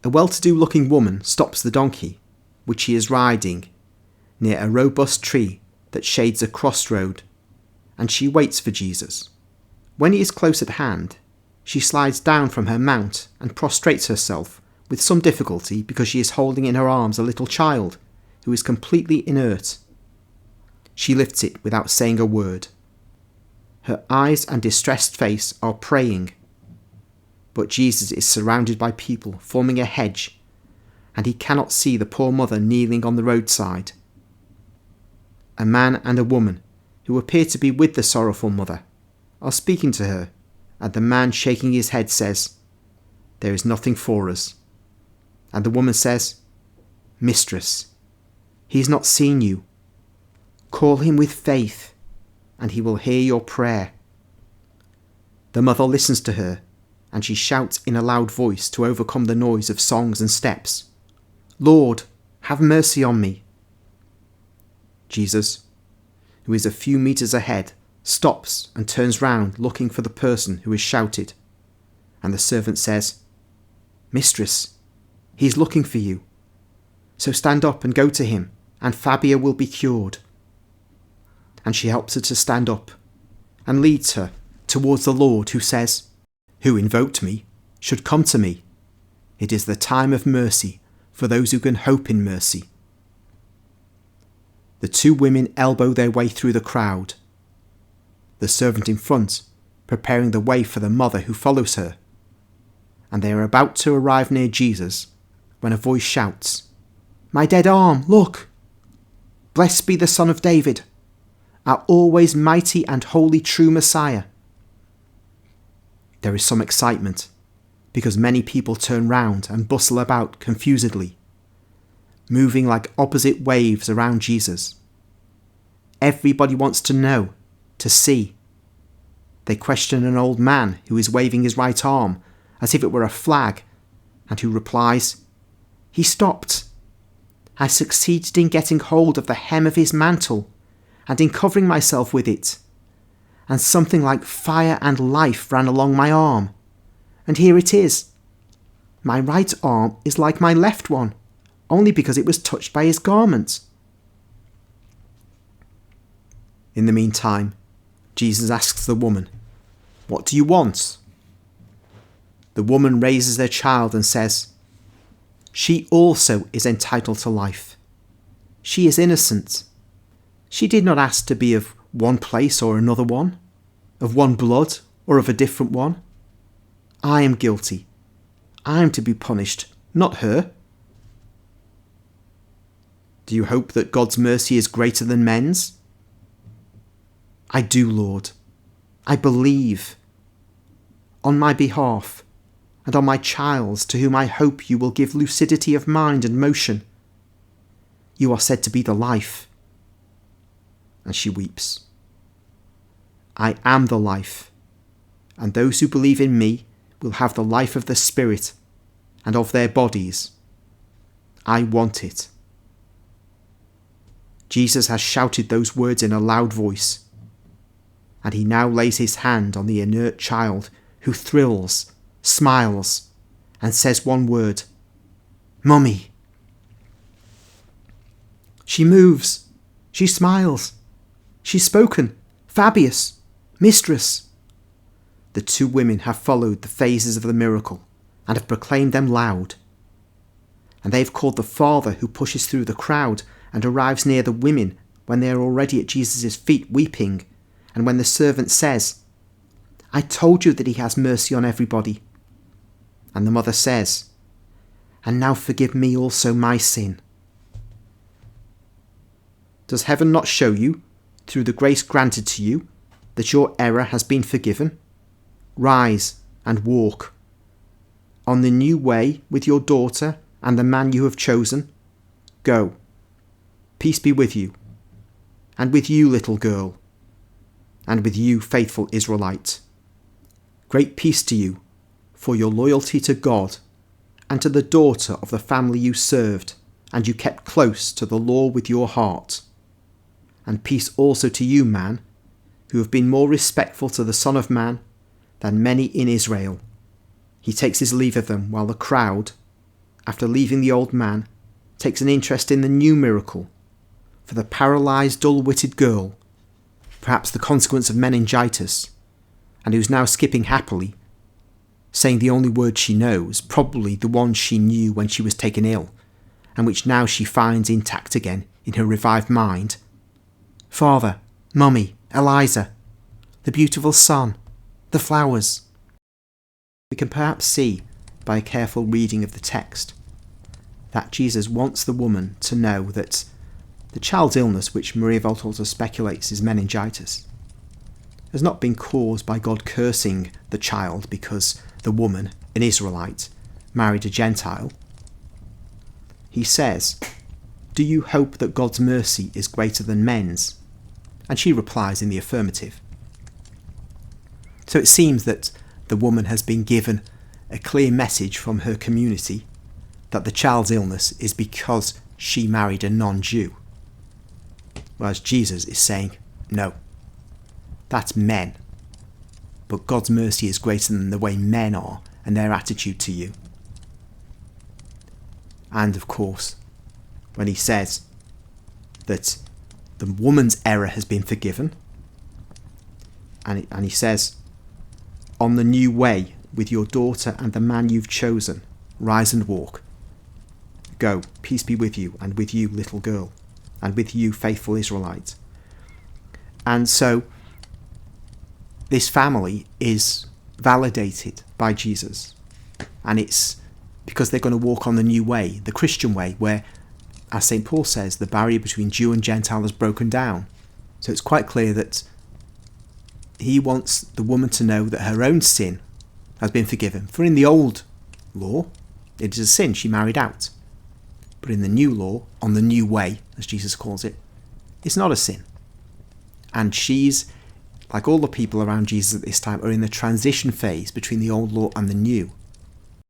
A well-to-do looking woman stops the donkey, which she is riding, near a robust tree that shades a crossroad, and she waits for Jesus. When he is close at hand, she slides down from her mount and prostrates herself with some difficulty because she is holding in her arms a little child who is completely inert. She lifts it without saying a word. Her eyes and distressed face are praying, but Jesus is surrounded by people forming a hedge, and he cannot see the poor mother kneeling on the roadside. A man and a woman, who appear to be with the sorrowful mother, are speaking to her, and the man, shaking his head, says, "There is nothing for us." And the woman says, "Mistress, he has not seen you. Call him with faith, and he will hear your prayer." The mother listens to her, and she shouts in a loud voice to overcome the noise of songs and steps, "Lord, have mercy on me." Jesus, who is a few meters ahead, stops and turns round looking for the person who has shouted, and the servant says, "Mistress, he is looking for you. So stand up and go to him, and Fabia will be cured." And she helps her to stand up and leads her towards the Lord, who says, "Who invoked me should come to me. It is the time of mercy for those who can hope in mercy." The two women elbow their way through the crowd, the servant in front preparing the way for the mother who follows her, and they are about to arrive near Jesus when a voice shouts, "My dead arm, look! Blessed be the Son of David, our always mighty and holy true Messiah." There is some excitement, because many people turn round and bustle about confusedly, moving like opposite waves around Jesus. Everybody wants to know, to see. They question an old man who is waving his right arm as if it were a flag, and who replies, "He stopped. I succeeded in getting hold of the hem of his mantle, and in covering myself with it, and something like fire and life ran along my arm. And here it is. My right arm is like my left one, only because it was touched by his garment." In the meantime, Jesus asks the woman, "What do you want?" The woman raises their child and says, "She also is entitled to life. She is innocent. She did not ask to be of one place or another one, of one blood or of a different one. I am guilty. I am to be punished, not her." Do you hope that God's mercy is greater than men's? I do, Lord. I believe. On my behalf, and on my child's, to whom I hope you will give lucidity of mind and motion. You are said to be the life. And she weeps. I am the life, and those who believe in me will have the life of the Spirit and of their bodies. I want it. Jesus has shouted those words in a loud voice, and he now lays his hand on the inert child, who thrills, smiles, and says one word, "Mummy." She moves. She smiles. She's spoken. "Fabius, mistress." The two women have followed the phases of the miracle and have proclaimed them loud. And they have called the father who pushes through the crowd and arrives near the women when they are already at Jesus' feet weeping, and when the servant says, "I told you that he has mercy on everybody." And the mother says, "And now forgive me also my sin." Does heaven not show you, through the grace granted to you, that your error has been forgiven? Rise and walk on the new way with your daughter and the man you have chosen. Go. Peace be with you, and with you, little girl, and with you, faithful Israelite. Great peace to you for your loyalty to God and to the daughter of the family you served and you kept close to the law with your heart. And peace also to you, man, who have been more respectful to the Son of Man than many in Israel. He takes his leave of them while the crowd, after leaving the old man, takes an interest in the new miracle for the paralysed, dull-witted girl, perhaps the consequence of meningitis, and who's now skipping happily, saying the only word she knows, probably the one she knew when she was taken ill, and which now she finds intact again in her revived mind. Father, Mummy, Eliza, the beautiful sun, the flowers. We can perhaps see, by a careful reading of the text, that Jesus wants the woman to know that the child's illness, which Maria Valtorta speculates is meningitis, has not been caused by God cursing the child because the woman, an Israelite, married a Gentile. He says, "Do you hope that God's mercy is greater than men's?" And she replies in the affirmative. So it seems that the woman has been given a clear message from her community that the child's illness is because she married a non-Jew. Whereas Jesus is saying, no, that's men. But God's mercy is greater than the way men are and their attitude to you. And of course, when he says that the woman's error has been forgiven, and he says, "On the new way with your daughter and the man you've chosen, rise and walk. Go, peace be with you, and with you, little girl, and with you, faithful Israelite." And so this family is validated by Jesus, and it's because they're going to walk on the new way, the Christian way, where, as St. Paul says, the barrier between Jew and Gentile has broken down. So it's quite clear that he wants the woman to know that her own sin has been forgiven. For in the old law, it is a sin she married out. But in the new law, on the new way, as Jesus calls it, it's not a sin. And she's, like all the people around Jesus at this time, are in the transition phase between the old law and the new.